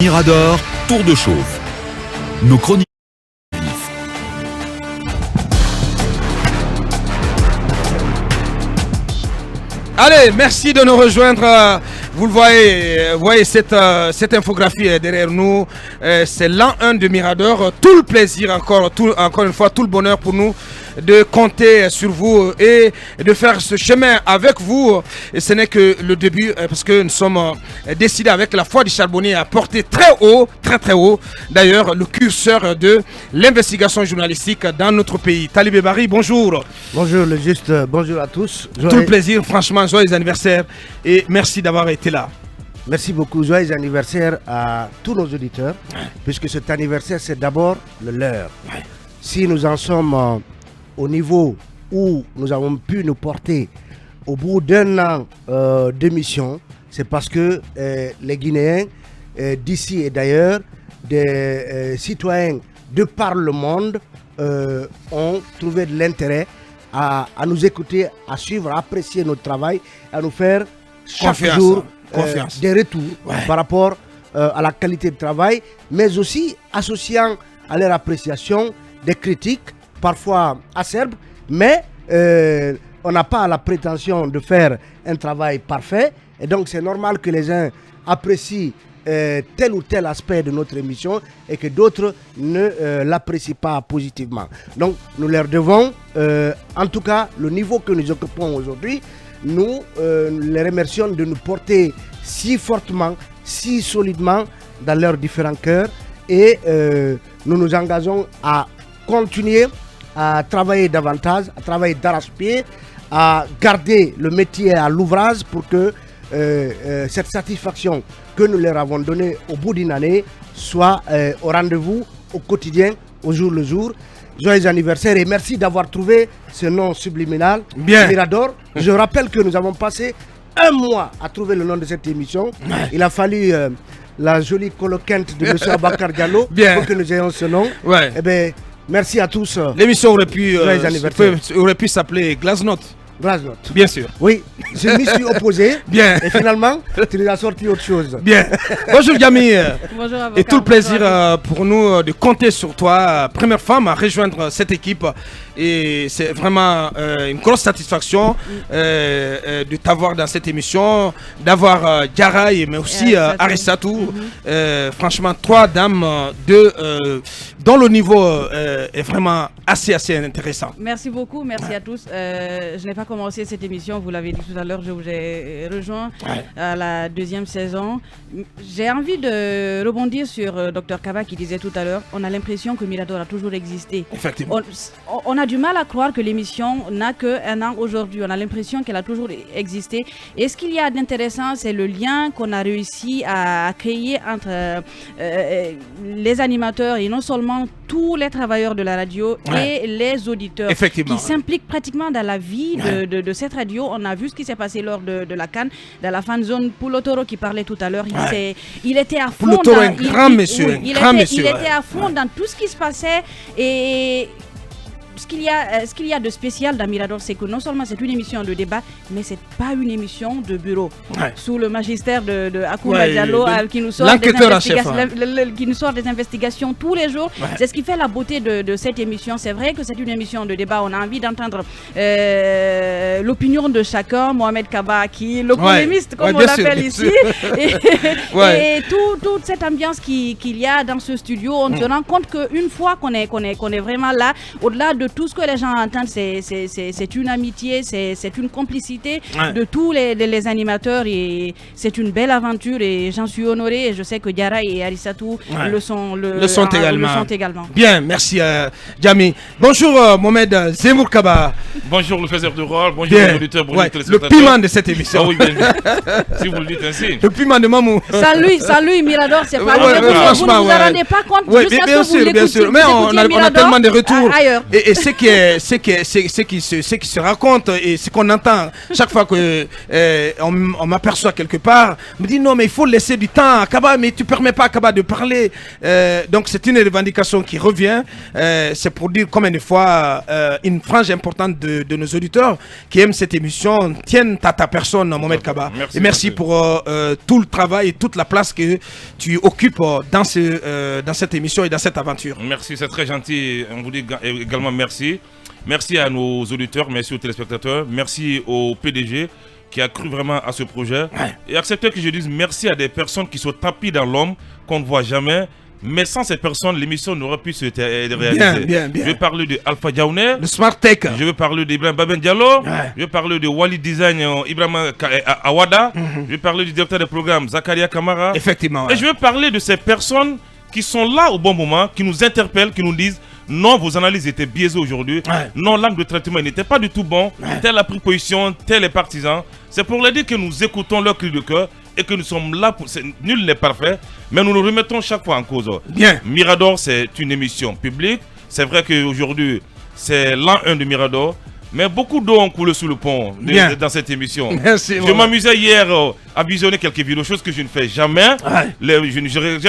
Mirador, tour de chauffe. Nos chroniques. Allez, merci de nous rejoindre. Vous le voyez cette infographie derrière nous. C'est l'an 1 de Mirador. Tout le plaisir, encore une fois, tout le bonheur pour nous de compter sur vous et de faire ce chemin avec vous. Et ce n'est que le début, parce que nous sommes décidés avec la foi du charbonnier à porter très haut, très haut, d'ailleurs, le curseur de l'investigation journalistique dans notre pays. Talibé Barry, bonjour. Bonjour, le juste, bonjour à tous. Tout le plaisir, franchement, joyeux anniversaire et merci d'avoir été là. Merci beaucoup, joyeux anniversaire à tous nos auditeurs, puisque cet anniversaire, c'est d'abord le leur. Si nous en sommes au niveau où nous avons pu nous porter au bout d'un an d'émission, c'est parce que les Guinéens d'ici et d'ailleurs, des citoyens de par le monde ont trouvé de l'intérêt à nous écouter, à suivre, à apprécier notre travail, à nous faire chaque jour des retours par rapport à la qualité de travail, mais aussi associant à leur appréciation des critiques, parfois acerbes, mais on n'a pas la prétention de faire un travail parfait, et donc c'est normal que les uns apprécient tel ou tel aspect de notre émission et que d'autres ne l'apprécient pas positivement. Donc nous leur devons, en tout cas le niveau que nous occupons aujourd'hui, nous les remercions de nous porter si fortement, si solidement dans leurs différents cœurs, et nous nous engageons à continuer à travailler davantage, à travailler d'arrache-pied, à garder le métier à l'ouvrage pour que cette satisfaction que nous leur avons donnée au bout d'une année soit au rendez-vous, au quotidien, au jour le jour. Joyeux anniversaire et merci d'avoir trouvé ce nom subliminal, Mirador. Je rappelle que nous avons passé un mois à trouver le nom de cette émission. Il a fallu la jolie coloquinte de M. Abakar Diallo pour que nous ayons ce nom. Eh bien, merci à tous. L'émission aurait pu s'appeler Glasnote. Glasnote. Bien sûr. Oui, je m'y suis opposé. Bien. Et finalement, tu nous as sorti autre chose. Bien. Bonjour Gami. Bonjour avocat. Et tout le plaisir pour nous de compter sur toi. Première femme à rejoindre cette équipe. Et c'est vraiment une grosse satisfaction de t'avoir dans cette émission, d'avoir Diarraï, mais aussi Arissatou. Franchement, trois dames dont le niveau est vraiment assez intéressant. Merci beaucoup, merci à tous. Je n'ai pas commencé cette émission, vous l'avez dit tout à l'heure, je vous ai rejoint à la deuxième saison. J'ai envie de rebondir sur Dr Kaba qui disait tout à l'heure, on a l'impression que Mirador a toujours existé. Effectivement. On a du mal à croire que l'émission n'a qu'un an aujourd'hui. On a l'impression qu'elle a toujours existé. Et ce qu'il y a d'intéressant, c'est le lien qu'on a réussi à créer entre les animateurs et non seulement tous les travailleurs de la radio et les auditeurs qui s'impliquent pratiquement dans la vie de cette radio. On a vu ce qui s'est passé lors de la CAN, dans la fan zone Poulotoro qui parlait tout à l'heure. Il était à fond il était à fond dans tout ce qui se passait. Et ce qu'il y a de spécial dans Mirador, c'est que non seulement c'est une émission de débat, mais c'est pas une émission de bureau. Sous le magistère de Akouma Diallo, qui nous sort des investigations tous les jours. C'est ce qui fait la beauté de cette émission. C'est vrai que c'est une émission de débat. On a envie d'entendre l'opinion de chacun. Mohamed Kaba, qui le polémiste, comme on l'appelle ici. Et toute cette ambiance qu'il y a dans ce studio, on se rend compte qu'une fois qu'on est vraiment là, au-delà de tout ce que les gens entendent, c'est une amitié, c'est une complicité de tous les animateurs, et c'est une belle aventure et j'en suis honoré, et je sais que Diarra et Arissatou le sont également. Bien, merci Djami. Bonjour Mohamed Zemmour Kaba. Bonjour le faiseur de rôle, bonjour les auditeurs, bonjour les téléspectateurs. Le piment de cette émission. Oui, bien, si vous le dites ainsi. Le piment de Mamou. Salut Mirador, c'est pas vous ne vous en rendez pas compte jusqu'à ce que vous l'écoutiez. Mais on a tellement de retours. Ailleurs. Et ce qui se raconte et ce qu'on entend chaque fois que on m'aperçoit quelque part, me dit non mais il faut laisser du temps à Kaba, mais tu permets pas à Kaba de parler. Donc c'est une revendication qui revient. C'est pour dire combien de fois une frange importante de nos auditeurs qui aiment cette émission tiennent à ta personne, Mohamed Kaba. Merci, et merci pour tout le travail et toute la place que tu occupes dans cette émission et dans cette aventure. Merci, c'est très gentil. On vous dit également merci. Merci à nos auditeurs, merci aux téléspectateurs, merci au PDG qui a cru vraiment à ce projet. Ouais. Et acceptez que je dise merci à des personnes qui sont tapis dans l'ombre, qu'on ne voit jamais. Mais sans ces personnes, l'émission n'aurait pu se réaliser. Bien. Je vais parler de Alpha Diaouné. Le Smart Tech. Je vais parler d'Ibrahim Baben Diallo. Ouais. Je vais parler de Wali Design, Ibrahim Awada. Je vais parler du directeur des programmes, Zakaria Kamara. Effectivement. Ouais. Et je vais parler de ces personnes qui sont là au bon moment, qui nous interpellent, qui nous disent non, vos analyses étaient biaisées aujourd'hui. Ouais. Non, l'angle de traitement n'était pas du tout bon. Ouais. Telle a pris position, tel est partisan. C'est pour leur dire que nous écoutons leur cri de cœur et que nous sommes là pour. Nul n'est parfait, mais nous nous remettons chaque fois en cause. Bien. Mirador, c'est une émission publique. C'est vrai qu'aujourd'hui, c'est l'an 1 de Mirador. Mais beaucoup d'eau ont coulé sous le pont dans cette émission. Merci. Je m'amusais hier à visionner quelques vidéos, chose que je ne fais jamais. Ouais.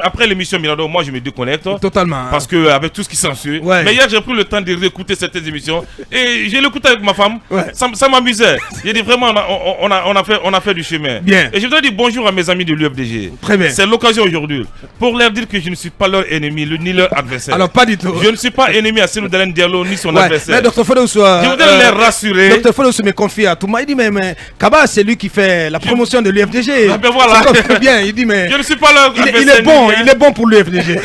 Après l'émission Mirador, moi je me déconnecte. Totalement. Parce que avec tout ce qui s'ensuit. Ouais. Mais hier j'ai pris le temps de réécouter certaines émissions et j'ai l'écouté avec ma femme. Ouais. Ça m'amusait. J'ai dit vraiment on a fait du chemin. Bien. Et je voudrais dire bonjour à mes amis de l'UFDG. Très bien. C'est l'occasion aujourd'hui pour leur dire que je ne suis pas leur ennemi ni leur adversaire. Alors pas du tout. Je ne suis pas ennemi à Senou Dalen Diallo ni son adversaire. Mais Dr. Fodou, je voudrais les rassurer. Dr. Fodou me confie à tout le monde. Il dit mais Kaba c'est lui qui fait la promotion de l'UFDG. Ah ben voilà. Très bien. Il dit mais je ne suis pas leur adversaire. Il est bon pour l'UFDG.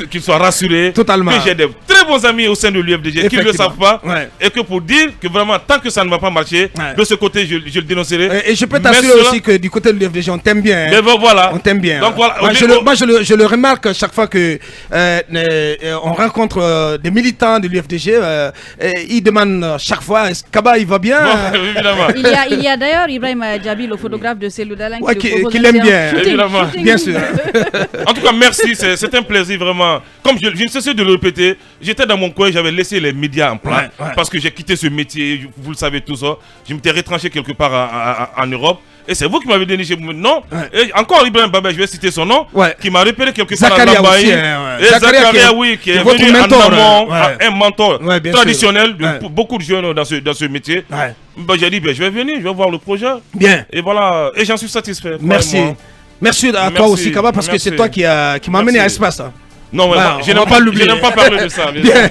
Qu'il soit rassuré. Totalement. Que j'ai de très bons amis au sein de l'UFDG qui ne le savent pas. Ouais. Et que pour dire que vraiment tant que ça ne va pas marcher, ouais. de ce côté je le dénoncerai. Et je peux t'assurer aussi que du côté de l'UFDG on t'aime bien. Mais bon, voilà. On t'aime bien. Donc voilà. Moi je le remarque chaque fois que on rencontre des militants de l'UFDG, ils demandent chaque fois est-ce que Kaba il va bien. Bon, évidemment. Il y a d'ailleurs Ibrahim Djabi, le photographe de Selou Dalen, qui l'aime bien. Évidemment. Bien sûr. En tout cas, merci. C'est un plaisir vraiment. Comme je ne cessais de le répéter, j'étais dans mon coin, j'avais laissé les médias en plan parce que j'ai quitté ce métier. Vous le savez tous. Je m'étais retranché quelque part en Europe. Et c'est vous qui m'avez donné mon nom. Et encore Ibrahim Babé, je vais citer son nom, qui m'a repéré quelque part Zakaria en Lambaye. aussi, Et Zakaria, oui, qui est venu mentor, en amont, un mentor traditionnel sûr. de beaucoup de jeunes dans ce métier. Ben, j'ai dit, je vais venir, je vais voir le projet. Bien. Et voilà, et j'en suis satisfait. Merci. Merci à toi aussi, Kaba, parce que c'est toi qui m'a amené à l'espace. Non, je n'aime pas parler de ça. Bien.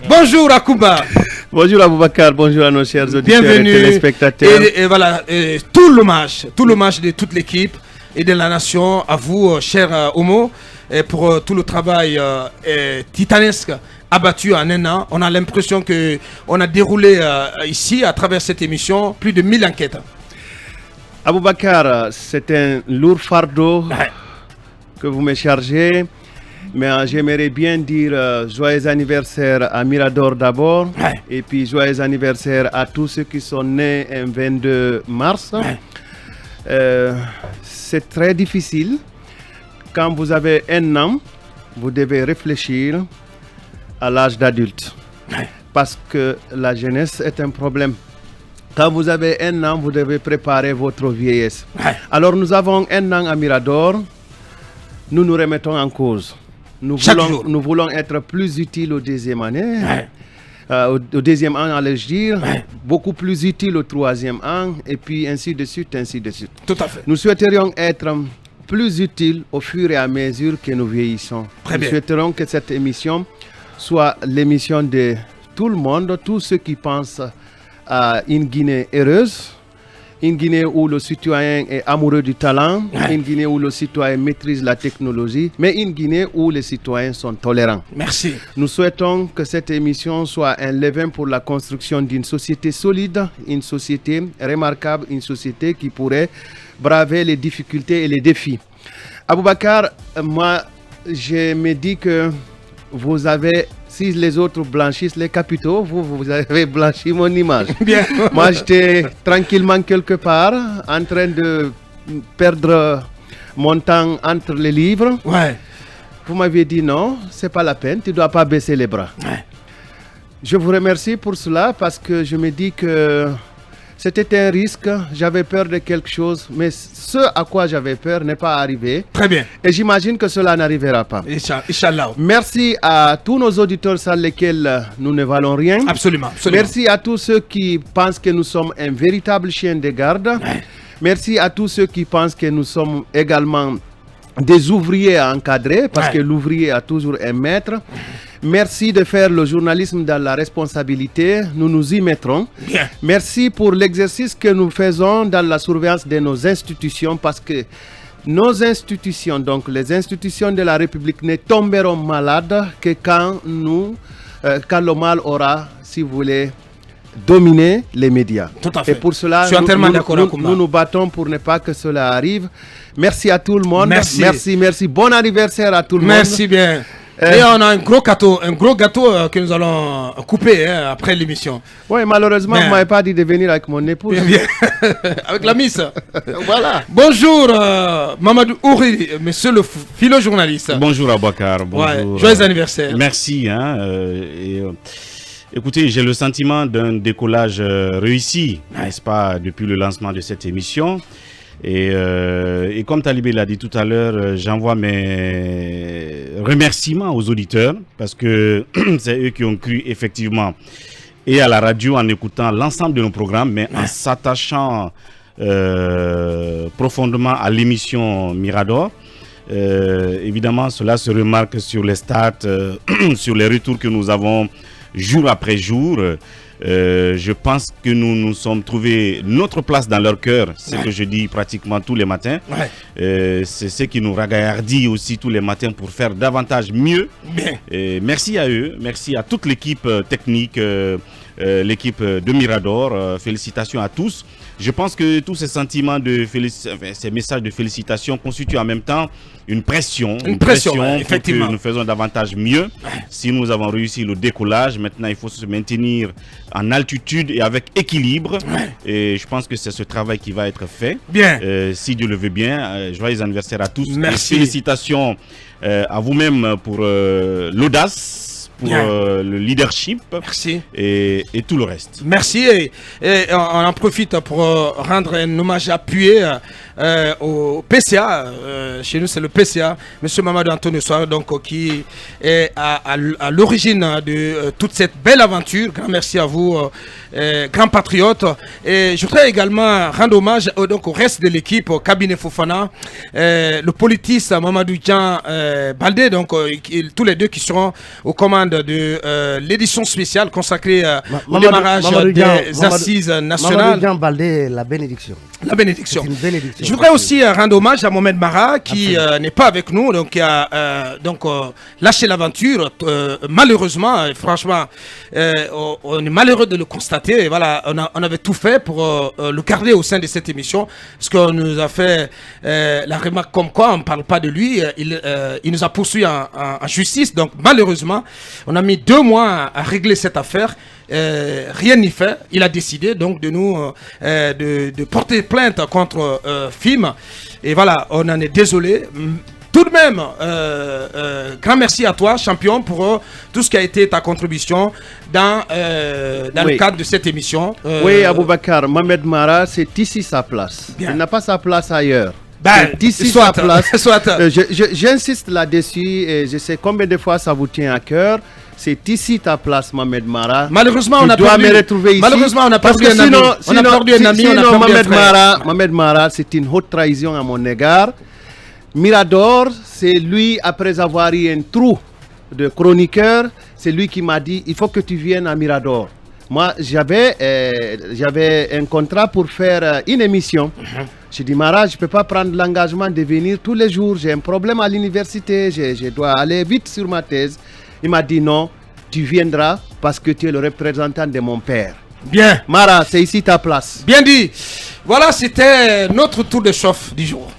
Bonjour Akouba. Bonjour Aboubacar, bonjour à nos chers auditeurs bienvenue. Et téléspectateurs. Et voilà, tout l'hommage de toute l'équipe et de la nation à vous, cher Homo, pour tout le travail titanesque abattu en un an. On a l'impression qu'on a déroulé ici, à travers cette émission, plus de 1000 enquêtes. Aboubacar, c'est un lourd fardeau que vous me chargez. Mais j'aimerais bien dire joyeux anniversaire à Mirador d'abord, et puis joyeux anniversaire à tous ceux qui sont nés un 22 mars. C'est très difficile. Quand vous avez un an, vous devez réfléchir à l'âge d'adulte, parce que la jeunesse est un problème. Quand vous avez un an, vous devez préparer votre vieillesse. Alors nous avons un an à Mirador, nous nous remettons en cause. Nous voulons être plus utiles au deuxième année, au deuxième an, allais-je dire, beaucoup plus utiles au troisième an, et puis ainsi de suite, ainsi de suite. Tout à fait. Nous souhaiterions être plus utiles au fur et à mesure que nous vieillissons. Nous souhaiterions que cette émission soit l'émission de tout le monde, tous ceux qui pensent à une Guinée heureuse, une Guinée où le citoyen est amoureux du talent, une Guinée où le citoyen maîtrise la technologie, mais une Guinée où les citoyens sont tolérants. Merci. Nous souhaitons que cette émission soit un levain pour la construction d'une société solide, une société remarquable, une société qui pourrait braver les difficultés et les défis. Aboubacar, moi, je me dis que vous avez, si les autres blanchissent les capitaux, vous avez blanchi mon image. Bien. Moi, j'étais tranquillement quelque part, en train de perdre mon temps entre les livres. Vous m'aviez dit non, c'est pas la peine, tu dois pas baisser les bras. Je vous remercie pour cela parce que je me dis que c'était un risque, j'avais peur de quelque chose, mais ce à quoi j'avais peur n'est pas arrivé. Très bien. Et j'imagine que cela n'arrivera pas. Inch'Allah. Merci à tous nos auditeurs sans lesquels nous ne valons rien. Absolument. Merci à tous ceux qui pensent que nous sommes un véritable chien de garde. Ouais. Merci à tous ceux qui pensent que nous sommes également des ouvriers à encadrer, parce que l'ouvrier a toujours un maître. Merci de faire le journalisme dans la responsabilité, nous nous y mettrons. Bien. Merci pour l'exercice que nous faisons dans la surveillance de nos institutions, parce que nos institutions, donc les institutions de la République, ne tomberont malades que quand le mal aura, si vous voulez, dominer les médias. Tout à fait. Et pour cela, nous nous battons pour ne pas que cela arrive. Merci à tout le monde. Merci. Bon anniversaire à tout le monde. Merci bien. Et on a un gros gâteau que nous allons couper après l'émission. Oui, malheureusement, vous ne m'avez pas dit de venir avec mon épouse. Bien. Avec la miss. Voilà. Bonjour, Mamadou Ouri, monsieur le philo-journaliste. Bonjour, Abouakar. Bonjour. Joyeux anniversaire. Merci. Écoutez, j'ai le sentiment d'un décollage réussi, n'est-ce pas, depuis le lancement de cette émission. Et comme Talibé l'a dit tout à l'heure, j'envoie mes remerciements aux auditeurs parce que c'est eux qui ont cru effectivement et à la radio en écoutant l'ensemble de nos programmes, mais en s'attachant profondément à l'émission Mirador. Évidemment, cela se remarque sur les stats, sur les retours que nous avons jour après jour. Je pense que nous nous sommes trouvés notre place dans leur cœur, c'est ce que je dis pratiquement tous les matins. C'est ce qui nous ragaillardit aussi tous les matins pour faire davantage mieux. Merci à eux, merci à toute l'équipe technique, l'équipe de Mirador. Félicitations à tous. Je pense que tous ces sentiments ces messages de félicitations constituent en même temps une pression effectivement, pour que nous faisons davantage mieux. Si nous avons réussi le décollage, maintenant il faut se maintenir en altitude et avec équilibre. Et je pense que c'est ce travail qui va être fait. Bien. Si Dieu le veut bien. Joyeux anniversaire à tous. Merci. Et félicitations à vous-même pour l'audace. Pour le leadership. Merci. Et tout le reste. Merci. Et on en profite pour rendre un hommage appuyé au PCA. Chez nous, c'est le PCA, M. Mamadou Antonio Soare, donc, qui est à l'origine de toute cette belle aventure. Grand merci à vous, grand patriote. Et je voudrais également rendre hommage donc, au reste de l'équipe, au cabinet Fofana, le politiste Mamadou Djan Baldé, donc tous les deux qui seront aux commandes de l'édition spéciale consacrée au démarrage des assises nationales. Mamadou Djan Baldé, la bénédiction. La bénédiction. C'est une bénédiction. Je voudrais aussi rendre hommage à Mohamed Mara qui n'est pas avec nous, donc qui a lâché l'aventure. Malheureusement, franchement, on est malheureux de le constater. Et voilà, on avait tout fait pour le garder au sein de cette émission, parce qu'on nous a fait la remarque comme quoi on ne parle pas de lui. Il nous a poursuivis en justice. Donc malheureusement, on a mis 2 mois à régler cette affaire. Rien n'y fait. Il a décidé donc de nous de porter plainte contre FIM. Et voilà, on en est désolé. Tout de même, grand merci à toi, champion, pour tout ce qui a été ta contribution dans le cadre de cette émission. Oui, Aboubacar, Mohamed Mara, c'est ici sa place. Bien. Il n'a pas sa place ailleurs. C'est ici sa place. J'insiste là-dessus et je sais combien de fois ça vous tient à cœur. C'est ici ta place, Mohamed Mara. Malheureusement, on a perdu. Me retrouver ici. Malheureusement, on a perdu un ami. On a perdu un ami, on a perdu un frère. Mohamed Mara, c'est une haute trahison à mon égard. Mirador, c'est lui, après avoir eu un trou de chroniqueur, c'est lui qui m'a dit, il faut que tu viennes à Mirador. Moi, j'avais un contrat pour faire une émission. J'ai dit, Mara, je ne peux pas prendre l'engagement de venir tous les jours. J'ai un problème à l'université, je dois aller vite sur ma thèse. Il m'a dit, non, tu viendras parce que tu es le représentant de mon père. Bien. Mara, c'est ici ta place. Bien dit. Voilà, c'était notre tour de chauffe du jour.